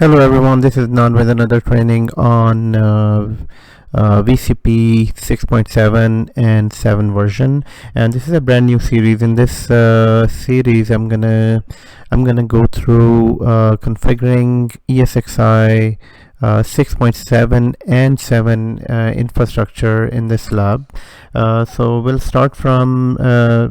Hello everyone, this is Nan with another training on VCP 6.7 and 7 version, and this is a brand new series. In this series I'm gonna go through configuring ESXi 6.7 and 7 infrastructure in this lab. So we'll start from the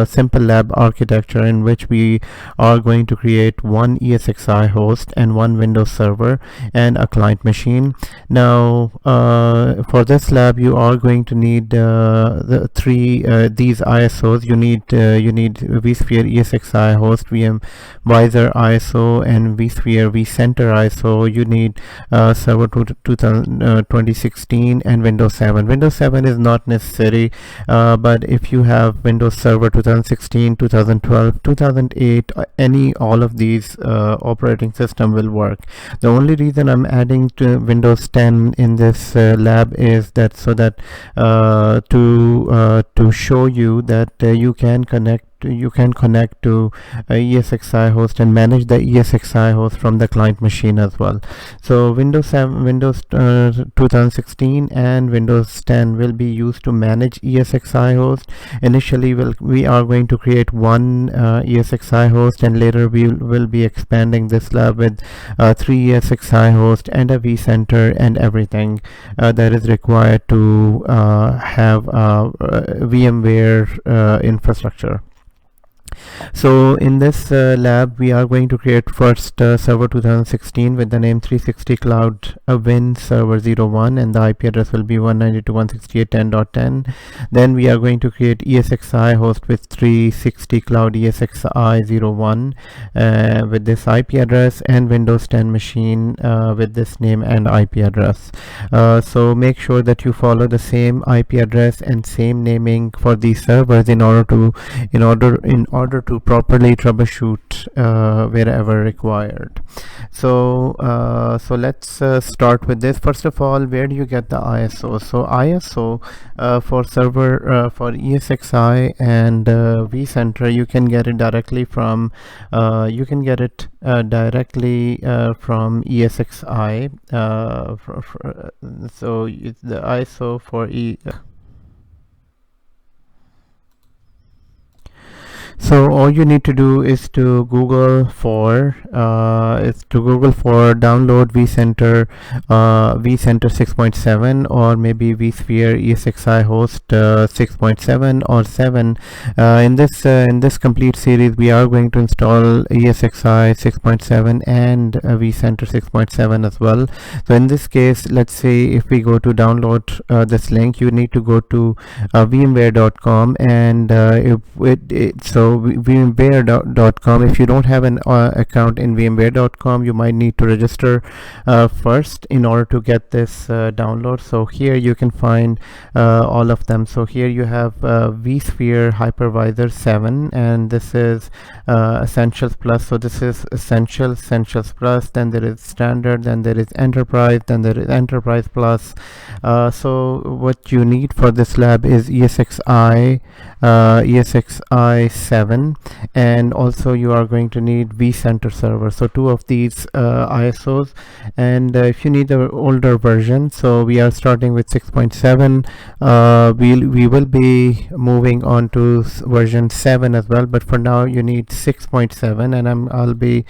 simple lab architecture, in which we are going to create one ESXi host and one Windows server and a client machine. Now for this lab you are going to need the three these ISOs. You need vSphere ESXi host, VMvisor ISO, and vSphere vCenter ISO. You need server 2016 and Windows 7. Windows 7 is not necessary, but if you have Windows Server 2016, 2012, 2008, all of these operating system will work. The only reason I'm adding to Windows 10 in this lab is that to show you that you can connect to ESXi host and manage the ESXi host from the client machine as well. So Windows 2016 and Windows 10 will be used to manage ESXi host. Initially we are going to create one ESXi host, and later we will be expanding this lab with 3 ESXi host and a vCenter and everything that is required to have VMware infrastructure. So in this lab we are going to create first server 2016 with the name 360 cloud win server 01, and the IP address will be 192.168.10.10. Then we are going to create ESXi host with 360 cloud ESXi 01 with this IP address, and Windows 10 machine with this name and IP address. So make sure that you follow the same IP address and same naming for these servers in order to properly troubleshoot wherever required. So let's start with this. First of all, where do you get the ISO? So ISO for server for ESXi and vCenter, you can get it directly from from ESXi. So it's the ISO for So all you need to do is to Google for download vCenter 6.7, or maybe vSphere ESXi host 6.7 or 7. In this complete series we are going to install ESXi 6.7 and vCenter 6.7 as well. So in this case, let's say if we go to download this link, you need to go to vmware.com, and vmware.com. If you don't have an account in vmware.com, you might need to register first in order to get this download. So here you can find all of them. So here you have vSphere Hypervisor 7, and this is Essentials Plus. So this is Essentials Plus, then there is Standard, then there is Enterprise, then there is Enterprise Plus. So what you need for this lab is ESXi 7, and also you are going to need vCenter server. So two of these ISOs, and if you need the older version, so we are starting with 6.7. We will be moving on to version 7 as well, but for now you need 6.7, and I'll be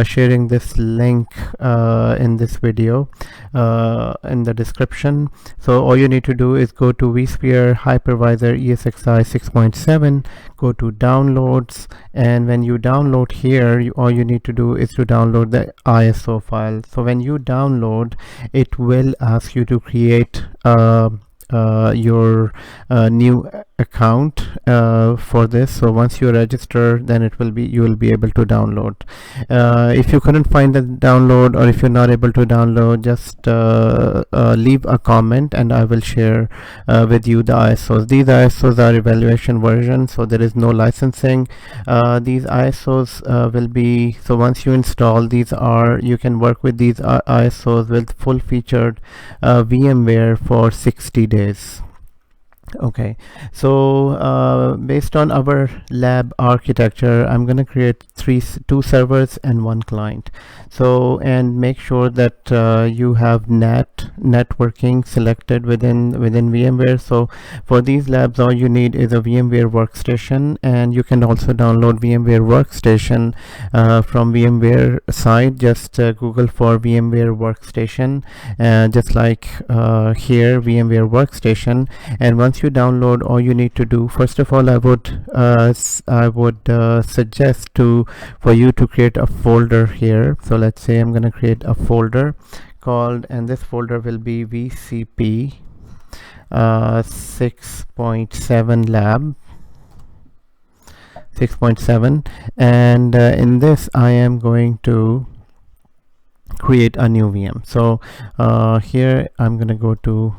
sharing this link in this video in the description. So all you need to do is go to vSphere Hypervisor ESXi 6.7, go to downloads, and when you download here, all you need to do is to download the ISO file. So when you download, it will ask you to create your new account for this. So once you register, then you will be able to download. If you couldn't find the download, or if you're not able to download, just leave a comment and I will share with you the ISOs. These ISOs are evaluation version, so there is no licensing. These ISOs will be, so once you install these, you can work with these ISOs with full featured VMware for 60 days. Okay, so based on our lab architecture, I'm going to create two servers and one client. So, and make sure that you have networking selected within VMware. So for these labs, all you need is a VMware workstation, and you can also download VMware workstation from VMware site. Just Google for VMware workstation, just like here, VMware workstation. And once you download, all you need to do, first of all, I would suggest for you to create a folder here. So let's say I'm going to create a folder called, and this folder will be VCP 6.7 lab 6.7, and in this I am going to create a new VM. So here I'm going to go to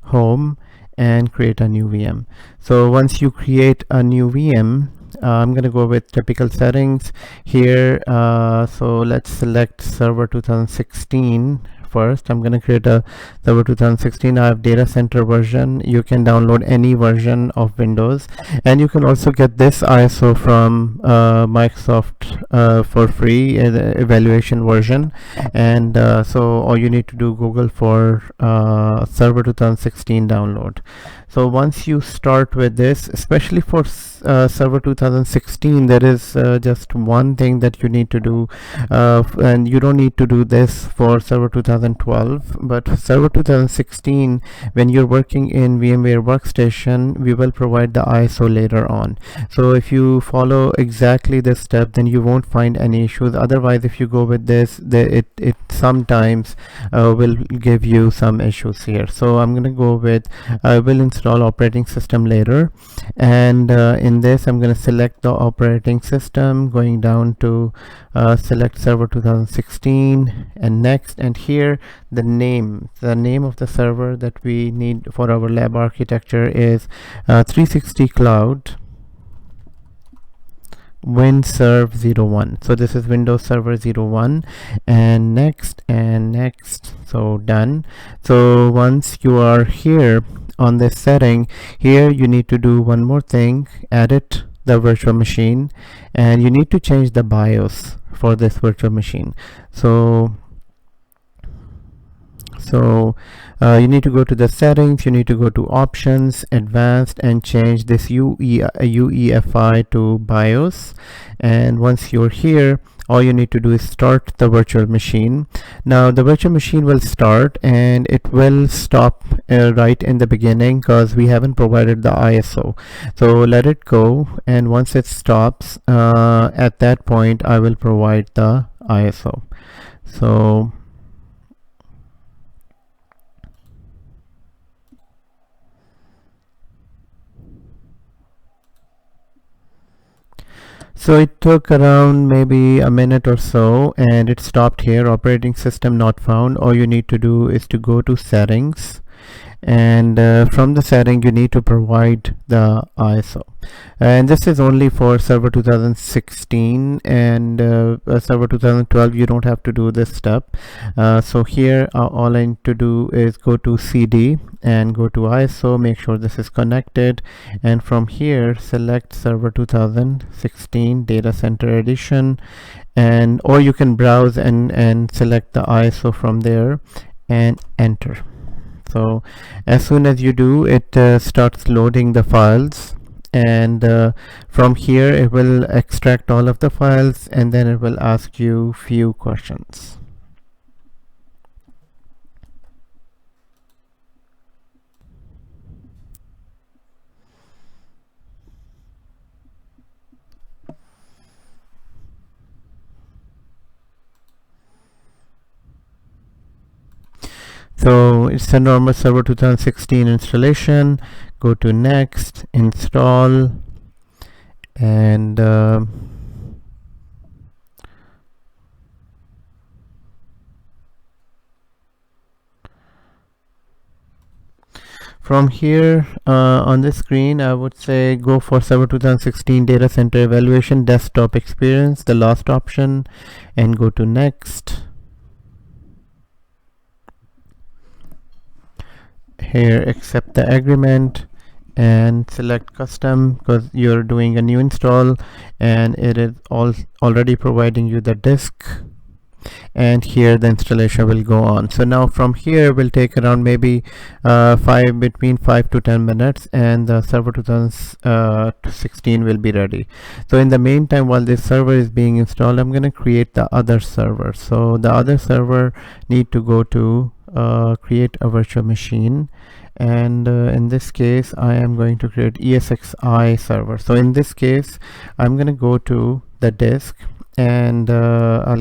home and create a new VM. So once you create a new VM, I'm going to go with typical settings here. So let's select server 2016 first. I'm going to create a server 2016. I have data center version. You can download any version of Windows, and you can also get this ISO from Microsoft for free, evaluation version. And so all you need to do, Google for server 2016 download. So once you start with this, especially for server 2016, there is just one thing that you need to do, and you don't need to do this for server 2012, but for server 2016, when you're working in VMware workstation, we will provide the ISO later on. So if you follow exactly this step, then you won't find any issues. Otherwise, if you go with this, it sometimes will give you some issues here. So I'm going to go with, I will install operating system later, and in this I'm going to select the operating system, going down to select server 2016 and next, and here the name of the server that we need for our lab architecture is 360 Cloud WinServe 01. So this is Windows Server 01, and next and next. So done. So once you are here on this setting, here you need to do one more thing: edit the virtual machine, and you need to change the BIOS for this virtual machine. So you need to go to the settings, you need to go to options, advanced, and change this UEFI to BIOS. And once you're here, all you need to do is start the virtual machine. Now the virtual machine will start, and it will stop right in the beginning because we haven't provided the ISO. So let it go, and once it stops, at that point I will provide the ISO. So it took around maybe a minute or so, and it stopped here, operating system not found. All you need to do is to go to settings, and from the setting you need to provide the ISO, and this is only for server 2016, and server 2012 you don't have to do this step. So here all I need to do is go to CD and go to ISO, make sure this is connected, and from here select server 2016 data center edition, and or you can browse and select the ISO from there and enter. So as soon as you do, it starts loading the files, and from here it will extract all of the files, and then it will ask you few questions. So it's a normal server 2016 installation. Go to next, install, and from here on this screen, I would say go for server 2016 data center evaluation desktop experience, the last option, and go to next. here accept the agreement and select custom because you're doing a new install, and it is already providing you the disk, and here the installation will go on. So now from here will take around maybe between 5 to 10 minutes, and the server 2016 will be ready. So in the meantime, while this server is being installed, I'm going to create the other server. So the other server need to go to create a virtual machine, and in this case I am going to create ESXi server. So in this case I'm going to go to the disk, and I'll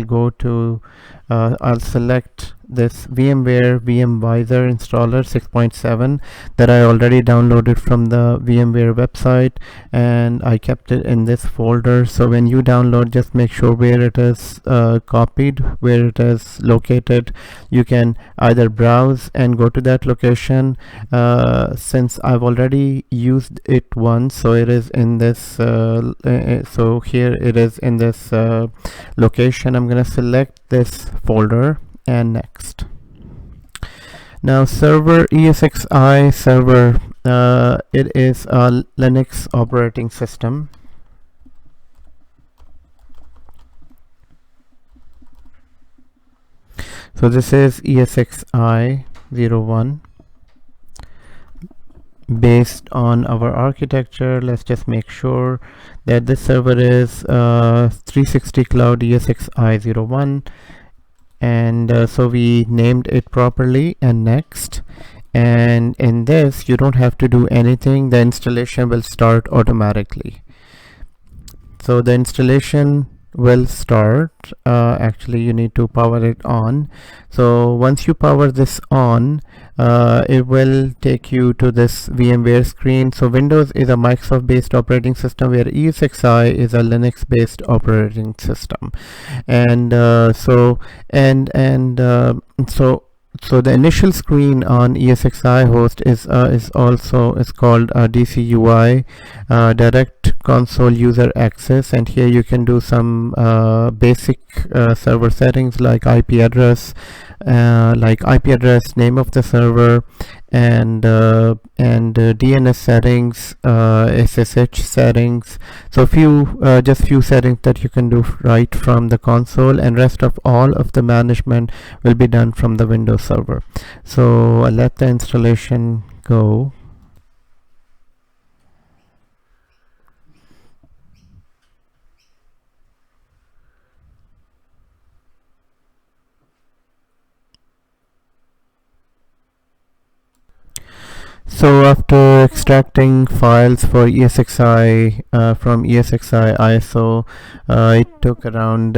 select this VMware VMvisor installer 6.7 that I already downloaded from the VMware website, and I kept it in this folder. So when you download, just make sure where it is copied, where it is located. You can either browse and go to that location. Since I've already used it once, so it is in this so here it is in this location. I'm going to select this folder and next. Now server ESXi server, it is a Linux operating system. So this is ESXi 01 based on our architecture. Let's just make sure that this server is 360 cloud ESXi 01, and so we named it properly, and next. And in this you don't have to do anything, the installation will start automatically. So the installation will start. Actually you need to power it on. So once you power this on, it will take you to this VMware screen. So Windows is a Microsoft based operating system, where ESXi is a Linux based operating system. And so the initial screen on ESXi host is called DCUI, Direct Console User Access, and here you can do some basic server settings like IP address, name of the server, and DNS settings, SSH settings. So just few settings that you can do right from the console, and rest of all of the management will be done from the Windows server. So I'll let the installation go. So after extracting files for ESXi from ESXi ISO, it took around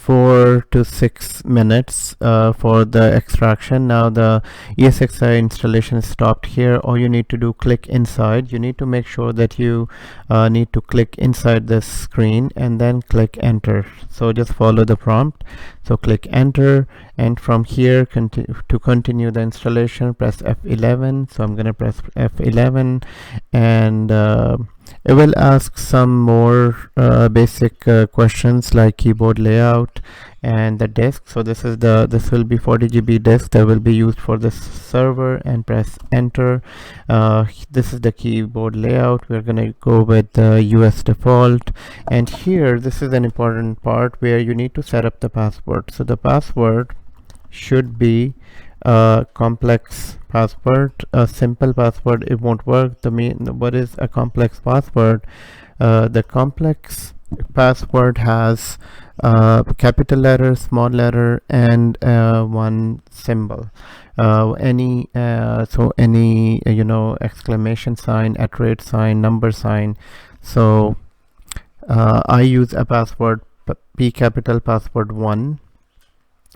4 to 6 minutes for the extraction. Now the ESXi installation is stopped here. All you need to do, click inside. You need to make sure that you need to click inside this screen and then click enter. So just follow the prompt. So click enter, and from here to continue the installation, press F11. So I'm going to press F11, and it will ask some more basic questions like keyboard layout and the disk. So this will be 40 GB disk that will be used for this server, and press enter. This is the keyboard layout. We're going to go with the US default, and here this is an important part where you need to set up the password. So the password should be a complex password. A simple password, it won't work. What is a complex password? The complex password has capital letter, small letter, and one symbol. Any exclamation sign, @ sign, number sign. So I use a password P capital password 1.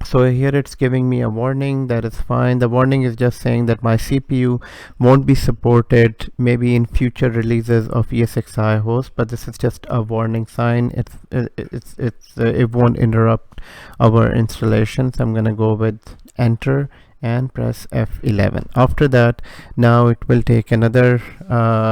So here it's giving me a warning. That is fine. The warning is just saying that my CPU won't be supported maybe in future releases of ESXi host, but this is just a warning sign. It won't interrupt our installation. So I'm going to go with enter and press F11. After that, now it will take another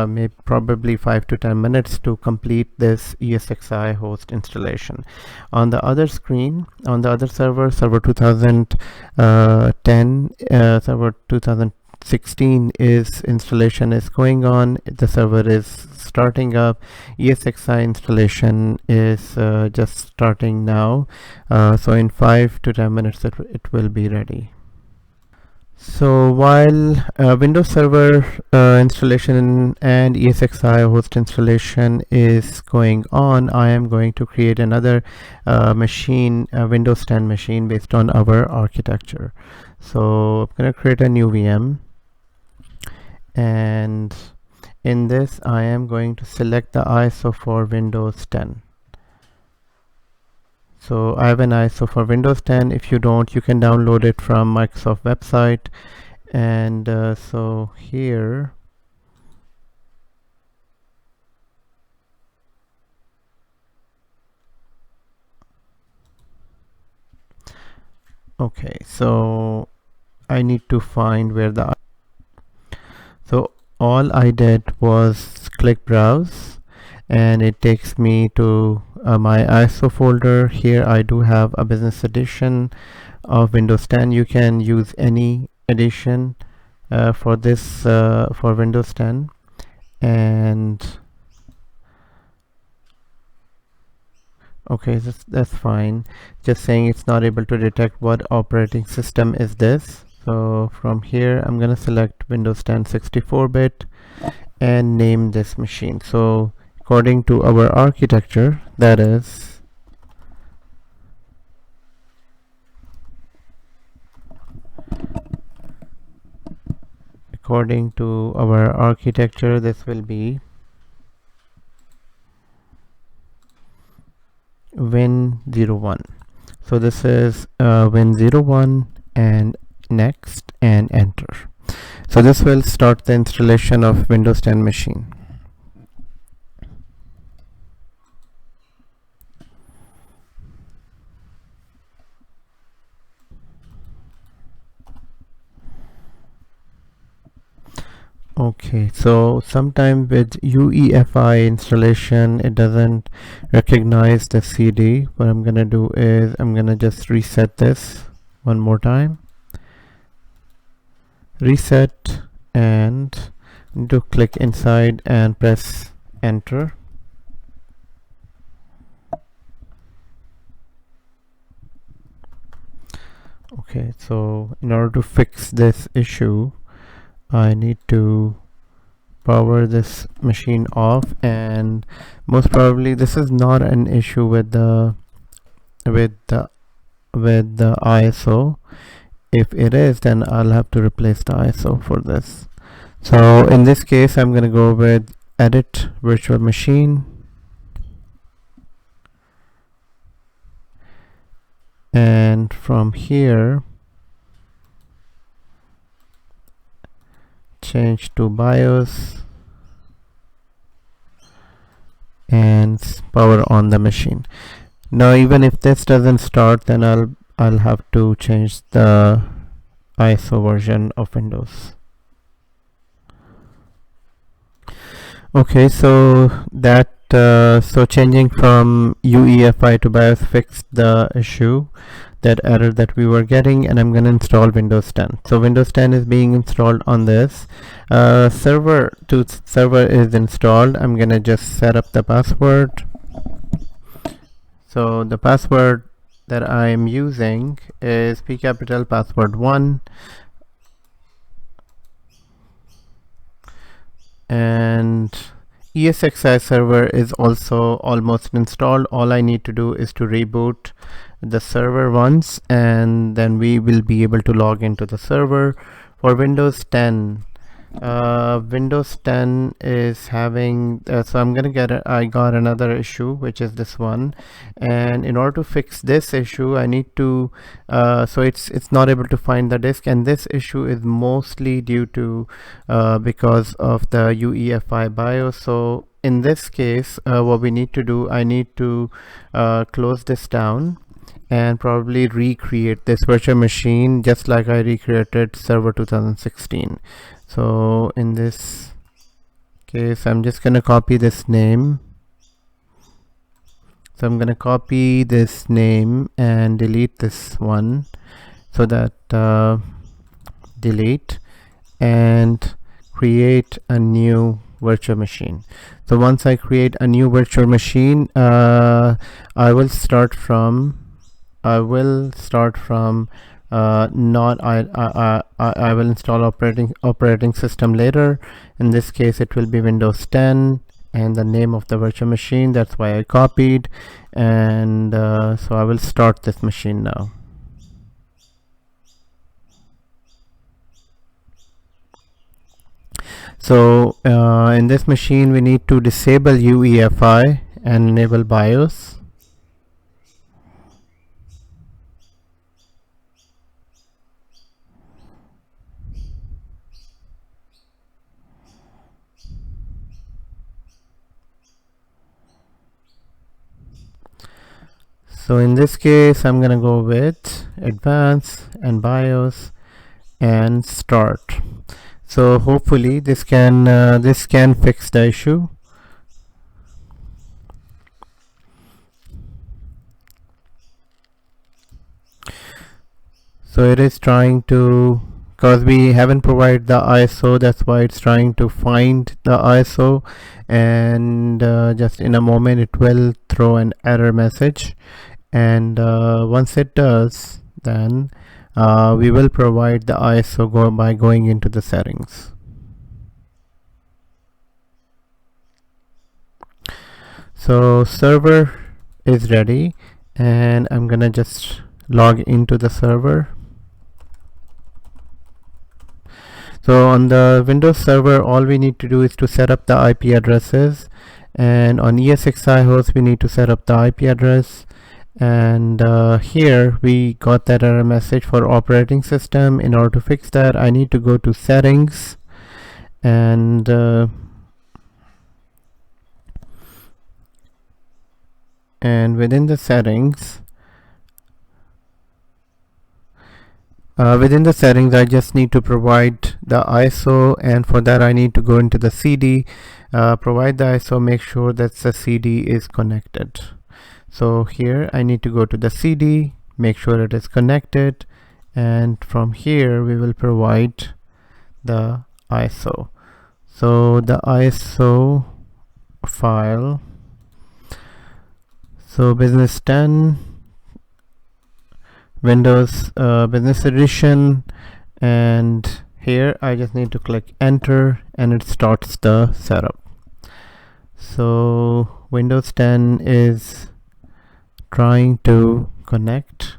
maybe probably 5 to 10 minutes to complete this ESXi host installation. On the other screen, on the other server 2010, server 2010 2016 is installation is going on, the server is starting up. ESXi installation is just starting now, so in 5 to 10 minutes it will be ready. So while Windows Server installation and ESXi host installation is going on, I am going to create another machine, a Windows 10 machine based on our architecture. So I'm going to create a new VM, and in this I am going to select the ISO for Windows 10. So I have an ISO for Windows 10. If you don't, you can download it from Microsoft website. And so here, okay, so I need to find where the, so all I did was click browse, and it takes me to my ISO folder. Here I do have a business edition of Windows 10. You can use any edition for this for Windows 10, and okay, that's fine. Just saying it's not able to detect what operating system is this. So from here I'm gonna select Windows 10 64-bit and name this machine. So according to our architecture, that is this will be Win01. So this is Win01, and next and enter. So this will start the installation of Windows 10 machine. Okay, so sometime with UEFI installation it doesn't recognize the CD. What I'm gonna do is I'm gonna just reset this one more time, reset, and need to click inside and press enter. Okay, so in order to fix this issue, I need to power this machine off, and most probably this is not an issue with the ISO. If it is, then I'll have to replace the ISO for this. So in this case I'm gonna go with edit virtual machine, and from here change to BIOS and power on the machine. Now even if this doesn't start, then I'll have to change the ISO version of Windows. Okay, so that so changing from UEFI to BIOS fixed the issue, that error that we were getting, and I'm going to install Windows 10. So Windows 10 is being installed on this server is installed. I'm going to just set up the password. So the password that I am using is P capital password 1, and ESXi server is also almost installed. All I need to do is to reboot the server once, and then we will be able to log into the server. For Windows 10, Windows 10 is having so I'm gonna get I got another issue, which is this one, and in order to fix this issue I need to so it's not able to find the disk, and this issue is mostly due to because of the UEFI BIOS. So in this case what we need to do, I need to close this down and probably recreate this virtual machine just like I recreated server 2016. So in this case I'm just gonna copy this name. So I'm gonna copy this name and delete this one, so that delete, and create a new virtual machine. So once I create a new virtual machine, I will start from not I will install operating system later. In this case it will be Windows 10 and the name of the virtual machine. That's why I copied, and so I will start this machine now. So in this machine we need to disable UEFI and enable BIOS. So in this case I'm gonna go with advanced and BIOS and start. So hopefully this can fix the issue. So it is trying to, because we haven't provided the ISO, that's why it's trying to find the ISO, and just in a moment it will throw an error message, and once it does, then we will provide the ISO by going into the settings. So server is ready, and I'm gonna just log into the server. So on the Windows server, all we need to do is to set up the IP addresses, and on ESXi host we need to set up the IP address. And here we got that error message for operating system. In order to fix that, I need to go to settings, and within the settings, I just need to provide the ISO, and for that I need to go into the CD, provide the ISO, make sure that the CD is connected. So here I need to go to the CD, make sure it is connected, and from here we will provide the ISO. So the ISO file, so business 10 Windows Business Edition, and here I just need to click enter and it starts the setup. So Windows 10 is trying to connect,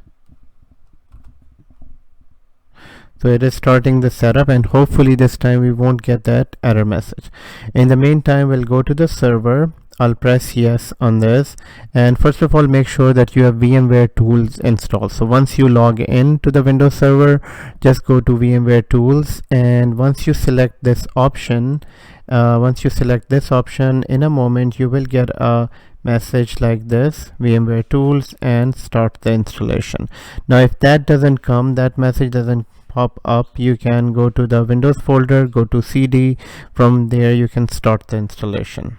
so it is starting the setup, and hopefully this time we won't get that error message. In the meantime, we'll go to the server. I'll press yes on this, and first of all make sure that you have VMware tools installed. So once you log in to the Windows server, just go to VMware tools, and once you select this option, in a moment you will get a message like this, VMware tools, and start the installation. Now if that doesn't come, that message doesn't pop up, you can go to the Windows folder, go to CD, from there you can start the installation.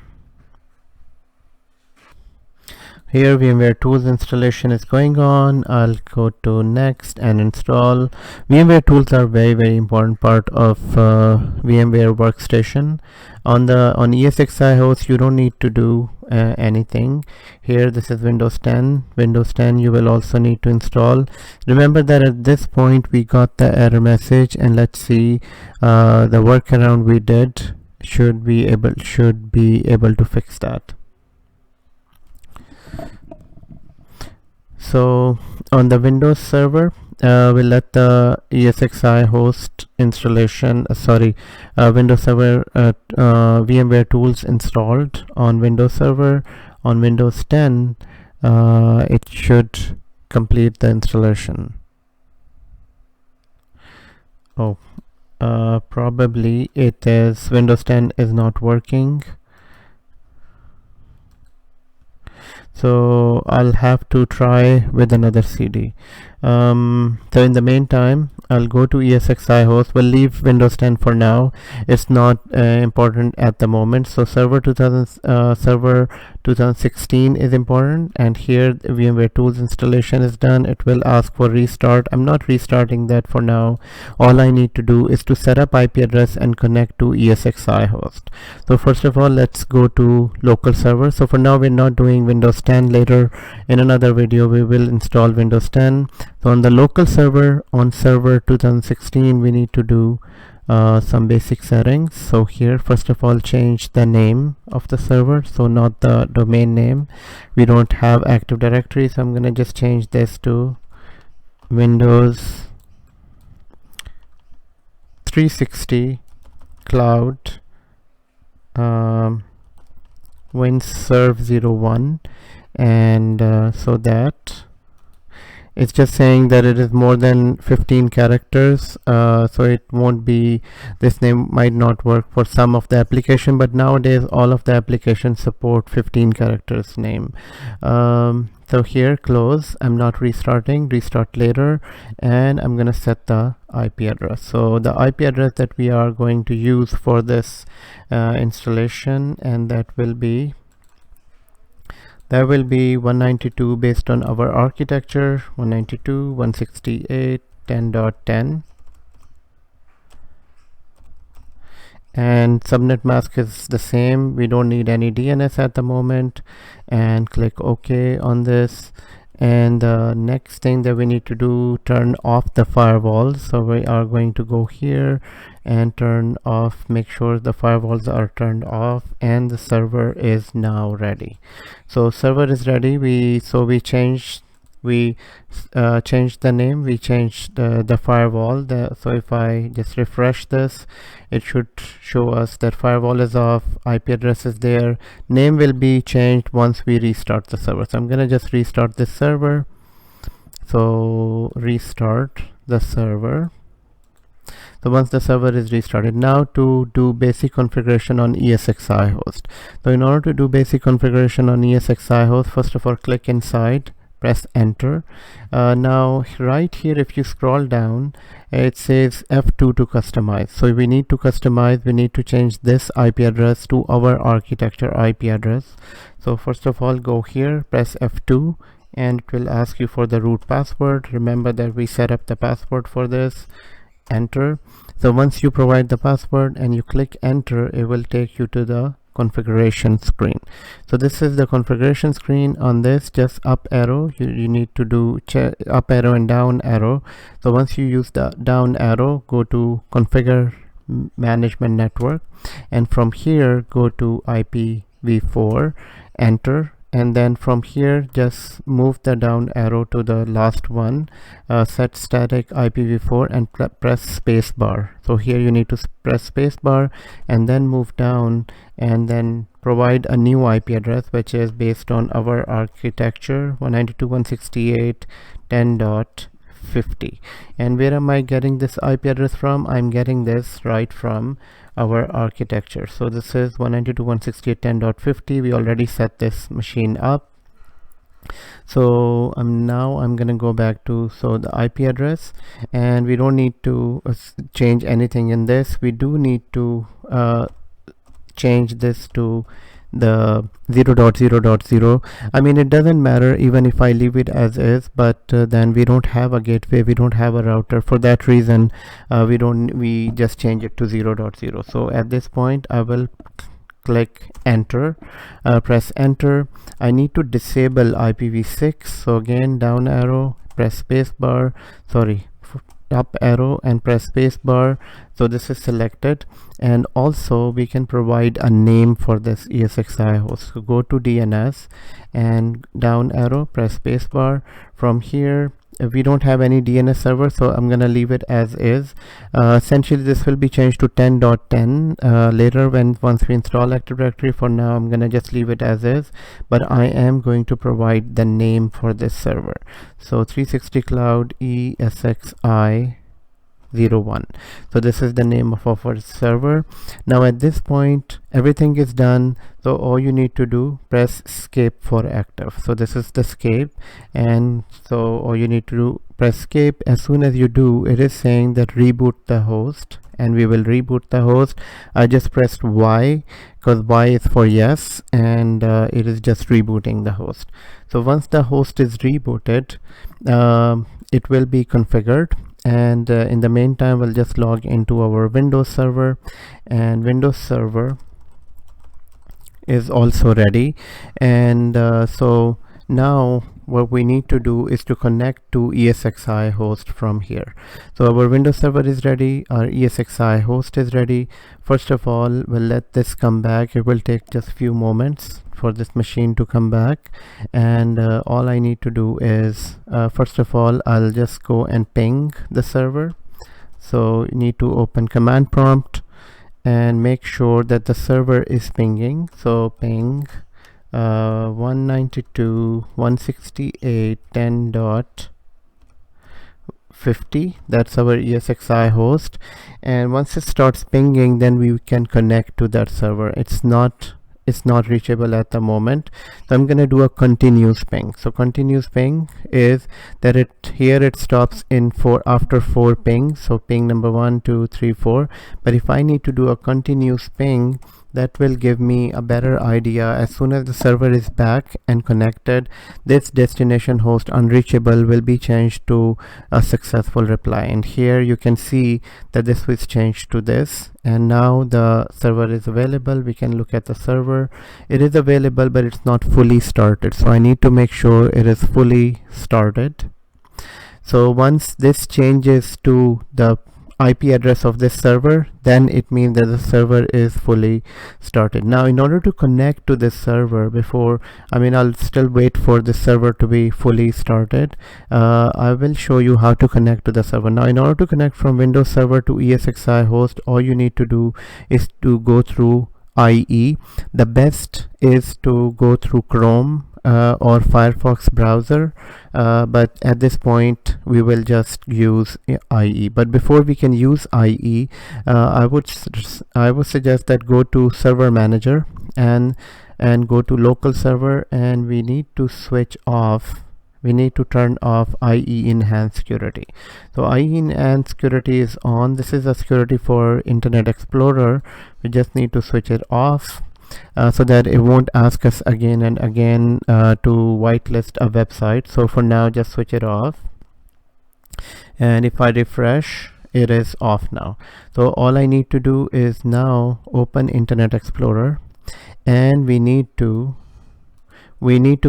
Here VMware tools installation is going on. I'll go to next and install. VMware tools are very important part of VMware workstation. On ESXi host you don't need to do anything. Here this is Windows 10. Windows 10 you will also need to install. Remember that at this point we got the error message, and let's see the workaround we did should be able to fix that. So on the Windows server, we'll let the ESXi host installation, Windows server VMware tools installed on Windows server. On Windows 10, it should complete the installation. Oh, probably it is Windows 10 is not working. So I'll have to try with another CD. So in the meantime, I'll go to ESXi host. We'll leave Windows 10 for now. It's not important at the moment. So server 2016 is important, and here VMware Tools installation is done. It will ask for restart. I'm not restarting that for now. All I need to do is to set up IP address and connect to ESXi host. So first of all, let's go to local server. So for now, we're not doing Windows 10. Later in another video, we will install Windows 10. So on the local server, on server 2016, we need to do some basic settings. So here, first of all, change the name of the server, so not the domain name. We don't have Active Directory, so I'm going to just change this to Windows 360 Cloud WinServe01, and so that it's just saying that it is more than 15 characters, so it won't be, this name might not work for some of the application, but nowadays all of the applications support 15 characters name. So here, close. I'm not restarting, restart later, and I'm gonna set the IP address. So the IP address that we are going to use for this installation, and that will be 192 based on our architecture, 192.168.10.10, and subnet mask is the same. We don't need any DNS at the moment, and click OK on this. And the next thing that we need to do, turn off the firewalls. So we are going to go here and turn off, make sure the firewalls are turned off, and the server is now ready. So server is ready. We changed the name, we changed the firewall. So if I just refresh this, it should show us that firewall is off, IP address is there. Name will be changed once we restart the server. So I'm gonna just restart this server. So restart the server. So once the server is restarted, now to do basic configuration on ESXi host. So in order to do basic configuration on ESXi host, first of all, click inside, press enter. Now right here, if you scroll down, it says F2 to customize. So we need to customize, we need to change this IP address to our architecture IP address. So first of all, go here, press F2, and it will ask you for the root password. Remember that we set up the password for this. Enter. So once you provide the password and you click enter, it will take you to the configuration screen. So this is the configuration screen. On this, just up arrow, you need to do up arrow and down arrow. So once you use the down arrow, go to configure management network, and from here go to IPv4, enter. And then from here, just move the down arrow to the last one, set static IPv4, and press space bar. So here you need to press space bar and then move down and then provide a new IP address, which is based on our architecture, 192.168.10.50. And where am I getting this IP address from? I'm getting this right from our architecture. So this is 192.168.10.50. we already set this machine up. So now I'm gonna go back to the IP address, and we don't need to change anything in this. We do need to change this to the 0.0.0. I mean, it doesn't matter even if I leave it as is, but then we don't have a gateway, we don't have a router. For that reason, we just change it to 0.0. So at this point, I will click enter, press enter. I need to disable IPv6. So again, down arrow, press space bar, up arrow and press space bar. So this is selected, and also we can provide a name for this ESXi host. So go to DNS and down arrow, press space bar. From here, we don't have any DNS server, so I'm gonna leave it as is. Essentially this will be changed to 10.10 later once we install Active Directory. For now, I'm gonna just leave it as is, but I am going to provide the name for this server. So 360 Cloud ESXi 01. So this is the name of our server. Now at this point, everything is done. So all you need to do, press escape for active. So this is the escape, and so all you need to do, press escape. As soon as you do, it is saying that reboot the host, and we will reboot the host. I just pressed Y because Y is for yes, and it is just rebooting the host. So once the host is rebooted, it will be configured, and in the meantime we'll just log into our Windows server, and Windows server is also ready. And so now what we need to do is to connect to ESXi host from here. So our Windows server is ready, our ESXi host is ready. First of all, we'll let this come back. It will take just few moments for this machine to come back, and all I need to do is first of all, I'll just go and ping the server. So you need to open command prompt and make sure that the server is pinging. So ping 192.168.10.50. that's our ESXi host, and once it starts pinging, then we can connect to that server. It's not reachable at the moment, so I'm gonna do a continuous ping. So continuous ping is that it stops in after 4 pings, so ping number 1 2 3 4. But if I need to do a continuous ping, that will give me a better idea. As soon as the server is back and connected, this destination host unreachable will be changed to a successful reply, and here you can see that this was changed to this, and now the server is available. We can look at the server. It is available, but it's not fully started, so I need to make sure it is fully started. So once this changes to the IP address of this server, then it means that the server is fully started. Now in order to connect to this server, I'll still wait for the server to be fully started. I will show you how to connect to the server. Now in order to connect from Windows Server to ESXi host, all you need to do is to go through IE. The best is to go through Chrome or Firefox browser, but at this point we will just use IE. But before we can use IE, I would suggest that go to Server Manager and go to local server, and we need to turn off IE Enhanced Security. So IE Enhanced Security is on. This is a security for Internet Explorer. We just need to switch it off so that it won't ask us again and again to whitelist a website. So for now, just switch it off. And if I refresh, it is off now. So all I need to do is now open Internet Explorer, and we need to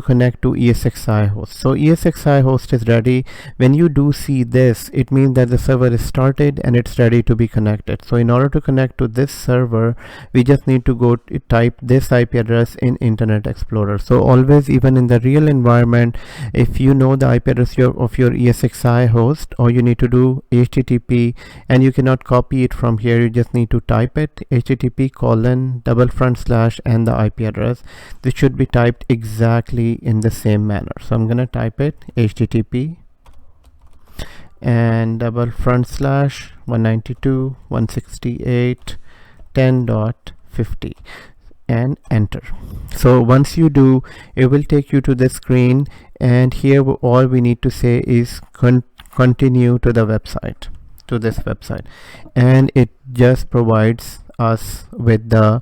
connect to ESXi host. So ESXi host is ready. When you do see this, it means that the server is started and it's ready to be connected. So in order to connect to this server, we just need to type this IP address in Internet Explorer. So always, even in the real environment, if you know the IP address of your ESXi host, all you need to do HTTP, and you cannot copy it from here. You just need to type it, HTTP:// and the IP address. This should be typed exactly in the same manner. So I'm gonna type it, HTTP and :192.168.10.50 and enter. So once you do, it will take you to this screen, and here all we need to say is continue to the website, to this website, and it just provides us with the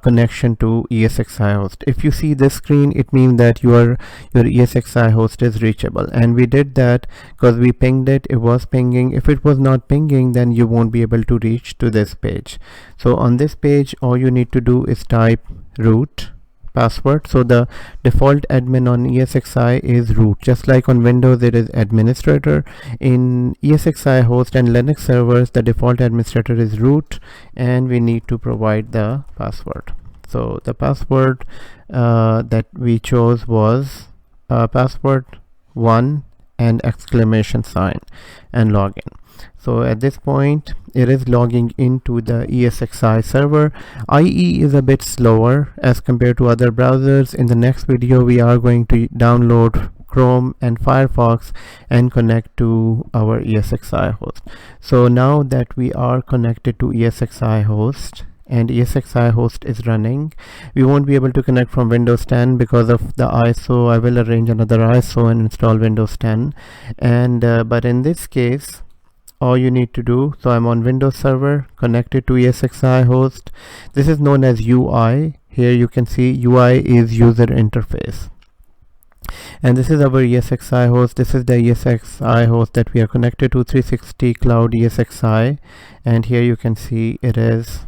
connection to ESXi host. If you see this screen, it means that your ESXi host is reachable, and we did that because we pinged it. It was pinging. If it was not pinging, then you won't be able to reach to this page. So on this page, all you need to do is type root password. So the default admin on ESXi is root. Just like on Windows it is administrator, in ESXi host and Linux servers the default administrator is root, and we need to provide the password. So the password that we chose was password 1 and exclamation sign and login. So at this point it is logging into the ESXi server. IE is a bit slower as compared to other browsers. In the next video we are going to download Chrome and Firefox and connect to our ESXi host. So now that we are connected to ESXi host, and ESXi host is running. We won't be able to connect from Windows 10 because of the ISO. I will arrange another ISO and install Windows 10. And but in this case, all you need to do, so I'm on Windows Server connected to ESXi host. This is known as UI. Here you can see UI is user interface. And this is our ESXi host. This is the ESXi host that we are connected to, 360 Cloud ESXi. And here you can see it is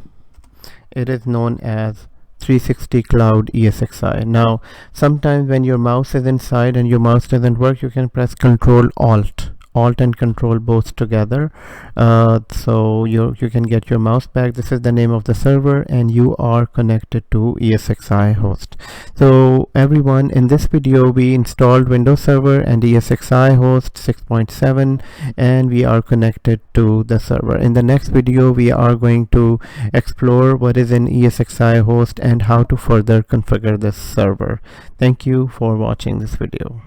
known as 360 Cloud ESXi. Now, sometimes when your mouse is inside and your mouse doesn't work, you can press Control Alt and Control both together, so you can get your mouse back. This is the name of the server, and you are connected to ESXi host. So everyone, in this video we installed Windows Server and ESXi host 6.7, and we are connected to the server. In the next video we are going to explore what is in ESXi host and how to further configure this server. Thank you for watching this video.